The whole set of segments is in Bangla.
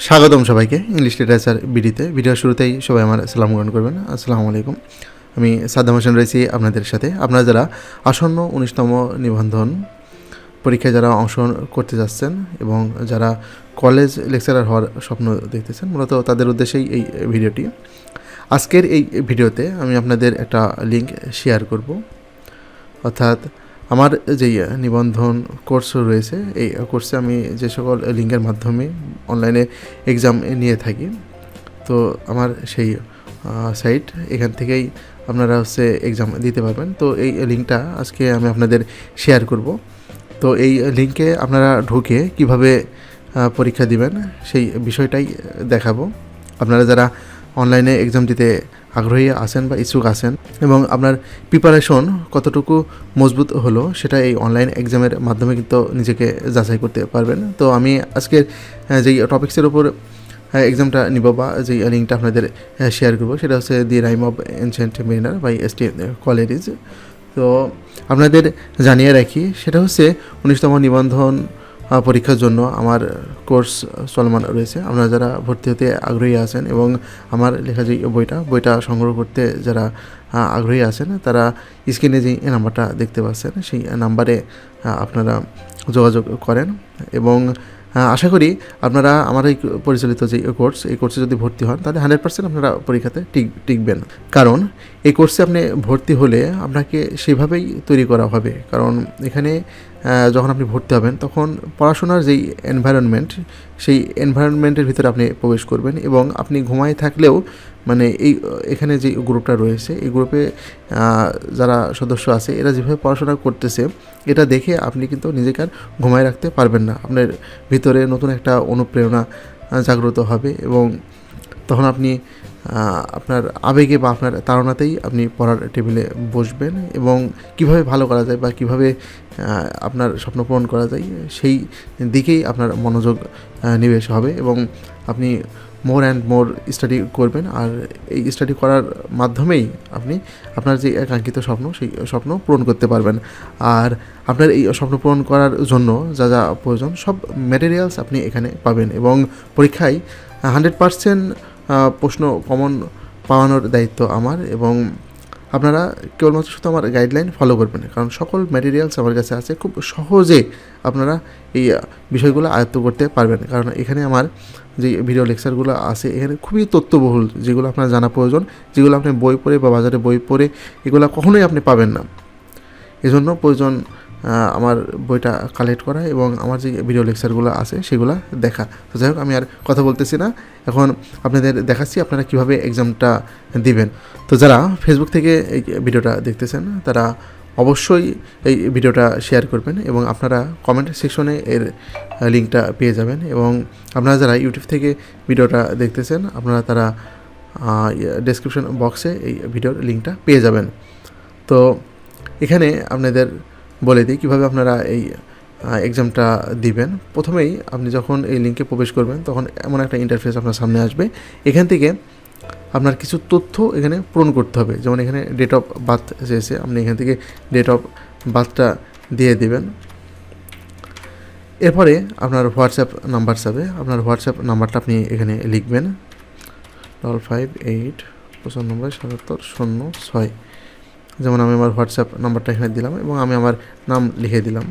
স্বাগতম সবাইকে ইংলিশ লিটারেচার বিডিতে। ভিডিও শুরুতেই সবাই আমার সালাম গ্রহণ করবেন। আসসালামু আলাইকুম। আমি সাদ্দাম হোসেন রয়েছি আপনাদের সাথে। আপনারা যারা আসন্ন 19তম নিবন্ধন পরীক্ষায় যারা অংশগ্রহণ করতে যাচ্ছেন এবং যারা কলেজ লেকচারার হওয়ার স্বপ্ন দেখতেছেন, মূলত তাদের উদ্দেশ্যেই এই ভিডিওটি। আজকের এই ভিডিওতে আমি আপনাদের একটা লিঙ্ক শেয়ার করব, অর্থাৎ আমার যেই নিবন্ধন কোর্স রয়েছে এই কোর্সে আমি যে সকল লিঙ্কের মাধ্যমে অনলাইনে এক্সাম নিয়ে থাকি, তো আমার সেই সাইট, এখান থেকেই আপনারা এক্সাম দিতে পারবেন। তো এই লিঙ্কটা আজকে আমি আপনাদের শেয়ার করব। তো এই লিঙ্কে আপনারা ঢুকে কিভাবে পরীক্ষা দিবেন সেই বিষয়টাই দেখাবো। আপনারা যারা অনলাইনে এক্সাম দিতে আগ্রহী আছেন বা ইচ্ছুক আছেন এবং আপনার প্রিপারেশন কতটুকু মজবুত হলো সেটা এই অনলাইন এক্সামের মাধ্যমে কিন্তু নিজেকে যাচাই করতে পারবেন। তো আমি আজকের যেই টপিক্সের উপর এক্সামটা নিব বা যেই লিঙ্কটা আপনাদের শেয়ার করবো সেটা হচ্ছে the rime of ancient mariner by S T. Coleridge. তো আপনাদের জানিয়ে রাখি, সেটা হচ্ছে 19তম নিবন্ধন পরীক্ষার জন্য আমার কোর্স চলমান রয়েছে। আপনারা যারা ভর্তি হতে আগ্রহী আছেন এবং আমার লেখা যে বইটা সংগ্রহ করতে যারা আগ্রহী আছেন, তারা স্ক্রিনে যে নাম্বারটা দেখতে পাচ্ছেন সেই নাম্বারে আপনারা যোগাযোগ করেন এবং আশা করি আপনারা আমার এই পরিচালিত যে এই কোর্সে যদি ভর্তি হন তাহলে 100% আপনারা পরীক্ষাতে টিকবেন। কারণ এই কোর্সে আপনি ভর্তি হলে আপনাকে সেভাবেই তৈরি করা হবে। কারণ এখানে যখন আপনি ভর্তি হবেন তখন পড়াশোনার যেই এনভায়রনমেন্ট, সেই এনভায়রনমেন্টের ভিতরে আপনি প্রবেশ করবেন এবং আপনি ঘুমায় থাকলেও মানে এখানে যে গ্রুপটা রয়েছে এই গ্রুপে যারা সদস্য আছে এরা যেভাবে পড়াশোনা করতেছে এটা দেখে আপনি কিন্তু নিজেকে আর ঘুমায় রাখতে পারবেন না। আপনার ভিতরে নতুন একটা অনুপ্রেরণা জাগ্রত হবে এবং তখন আপনি আপনার আবেগে বা আপনার তাড়নাতেই আপনি পড়ার টেবিলে বসবেন এবং কিভাবে ভালো করা যায় বা কিভাবে আপনার স্বপ্ন পূরণ করা যায় সেই দিকেই আপনার মনোযোগ নিবেশ হবে এবং আপনি মোর অ্যান্ড মোর স্টাডি করবেন। আর এই স্টাডি করার মাধ্যমেই আপনি আপনার যে কাঙ্ক্ষিত স্বপ্ন সেই স্বপ্ন পূরণ করতে পারবেন। আর আপনার এই স্বপ্ন পূরণ করার জন্য যা যা প্রয়োজন সব ম্যাটেরিয়ালস আপনি এখানে পাবেন এবং পরীক্ষায় 100% প্রশ্ন কমন পাওয়ানোর দায়িত্ব আমার এবং আপনারা কেবলমাত্র শুধু আমার গাইডলাইন ফলো করবেন, কারণ সকল ম্যাটেরিয়ালস আমার কাছে আছে। খুব সহজে আপনারা এই বিষয়গুলো আয়ত্ত করতে পারবেন, কারণ এখানে আমার যে ভিডিও লেকচারগুলো আছে এখানে খুবই তথ্যবহুল, যেগুলো আপনার জানা প্রয়োজন, যেগুলো আপনি বই পড়ে বা বাজারে বই পড়ে এগুলো কখনোই আপনি পাবেন না। এজন্য প্রয়োজন আমার বইটা কালেক্ট করা এবং আমার যে ভিডিও লেকচারগুলো আছে সেগুলো দেখা। তো যাই হোক, আমি আর কথা বলতেছি না, এখন আপনাদের দেখাচ্ছি আপনারা কিভাবে এক্সামটা দিবেন। তো যারা ফেসবুক থেকে এই ভিডিওটা দেখতেছেন তারা অবশ্যই এই ভিডিওটা শেয়ার করবেন এবং আপনারা কমেন্ট সেকশনে এর লিঙ্কটা পেয়ে যাবেন এবং আপনারা যারা ইউটিউব থেকে ভিডিওটা দেখতেছেন আপনারা তারা ডেসক্রিপশন বক্সে এই ভিডিওর লিঙ্কটা পেয়ে যাবেন। তো এখানে আপনাদের বলে দিই কীভাবে আপনারা এই এক্সামটা দিবেন। প্রথমেই আপনি যখন এই লিঙ্কে প্রবেশ করবেন তখন এমন একটা ইন্টারফেস আপনার সামনে আসবে। এখান থেকে আপনার কিছু তথ্য এখানে পূরণ করতে হবে, যেমন এখানে ডেট অফ বার্থ চেয়েছে, আপনি এখান থেকে ডেট অফ বার্থটা দিয়ে দেবেন। এরপরে আপনার হোয়াটসঅ্যাপ নাম্বার চাবে, আপনার হোয়াটসঅ্যাপ নাম্বারটা আপনি এখানে লিখবেন 5585977006। যেমন আমি আমার হোয়াটসঅ্যাপ নাম্বারটা এখানে দিলাম এবং আমি আমার নাম লিখে দিলাম।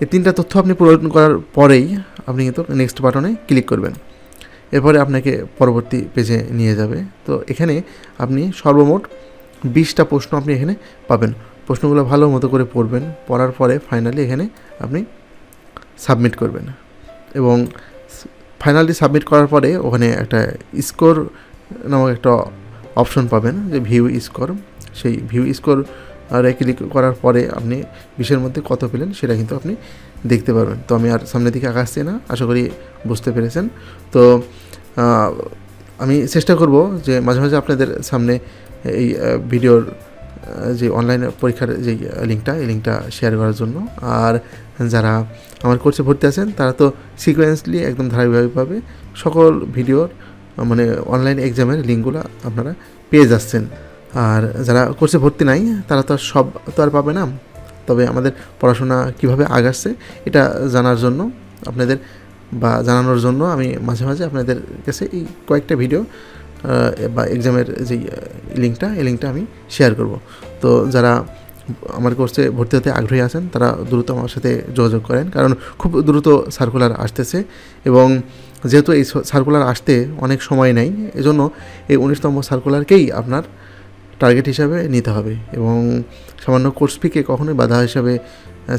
এই তিনটা তথ্য আপনি পূরণ করার পরেই আপনি কিন্তু নেক্সট বাটনে ক্লিক করবেন। এরপরে আপনাকে পরবর্তী পেজে নিয়ে যাবে। তো এখানে আপনি সর্বমোট 20টা প্রশ্ন আপনি এখানে পাবেন। প্রশ্নগুলো ভালো মতো করে পড়বেন, পড়ার পরে ফাইনালি এখানে আপনি সাবমিট করবেন এবং ফাইনালি সাবমিট করার পরে ওখানে একটা স্কোর নামক একটা অপশন পাবেন, যে ভিউ স্কোর। সেই ভিউ স্কোর ক্লিক করার পরে আপনি 20-এর মধ্যে কত পেলেন সেটা কিন্তু আপনি দেখতে পারবেন। তো আমি আর সামনের দিকে আগাচ্ছি না, আশা করি বুঝতে পেরেছেন। তো আমি চেষ্টা করব যে মাঝে মাঝে আপনাদের সামনে এই ভিডিওর যে অনলাইন পরীক্ষার যে লিঙ্কটা শেয়ার করার জন্য। আর যারা আমার কোর্সে ভর্তি আছেন তারা তো সিকোয়েন্সলি একদম ধারাবাহিকভাবে সকল ভিডিওর মানে অনলাইন এক্সামের লিঙ্কগুলো আপনারা পেয়ে যাচ্ছেন। আর যারা কোর্সে ভর্তি নাই তারা তো সব তো আর পাবে না, তবে আমাদের পড়াশোনা কিভাবে আগাচ্ছে এটা জানার জন্য আপনাদের বা জানানোর জন্য আমি মাঝে মাঝে আপনাদের কাছে এই কয়েকটা ভিডিও বা এক্সামের যেই লিঙ্কটা আমি শেয়ার করব। তো যারা আমার কোর্সে ভর্তি হতে আগ্রহী আছেন তারা দ্রুত আমার সাথে যোগাযোগ করেন, কারণ খুব দ্রুত সার্কুলার আসতেছে এবং যেহেতু এই সার্কুলার আসতে অনেক সময় নেই, এজন্য এই 19তম সার্কুলারকেই আপনার টার্গেট হিসাবে নিতে হবে এবং সামান্য কোর্স ফিকে কখনোই বাধা হিসাবে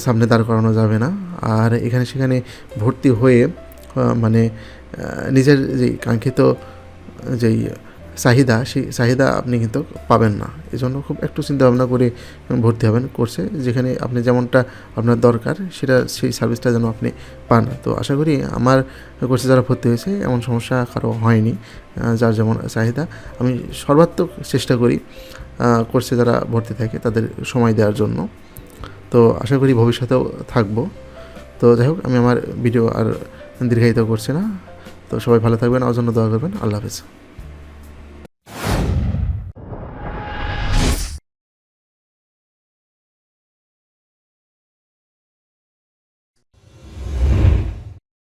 সামনে দাঁড় করানো যাবে না। আর এখানে সেখানে ভর্তি হয়ে মানে নিজের যেই কাঙ্ক্ষিত যেই চাহিদা, সেই চাহিদা আপনি কিন্তু পাবেন না। এজন্য খুব একটু চিন্তা ভাবনা করে ভর্তি হবেন কোর্সে, যেখানে আপনি যেমনটা আপনার দরকার সেই সার্ভিসটা যেন আপনি পান। তো আশা করি আমার কোর্সে যারা ভর্তি হয়েছে এমন সমস্যা কারো হয়নি। যার যেমন চাহিদা, আমি সর্বাত্মক চেষ্টা করি কোর্সে যারা ভর্তি থাকে তাদের সময় দেওয়ার জন্য। তো আশা করি ভবিষ্যতেও থাকবো। তো যাই হোক, আমি আমার ভিডিও আর দীর্ঘায়িত করছি না। তো সবাই ভালো থাকবেন, আমার জন্য দোয়া করবেন। আল্লাহ হাফেজ।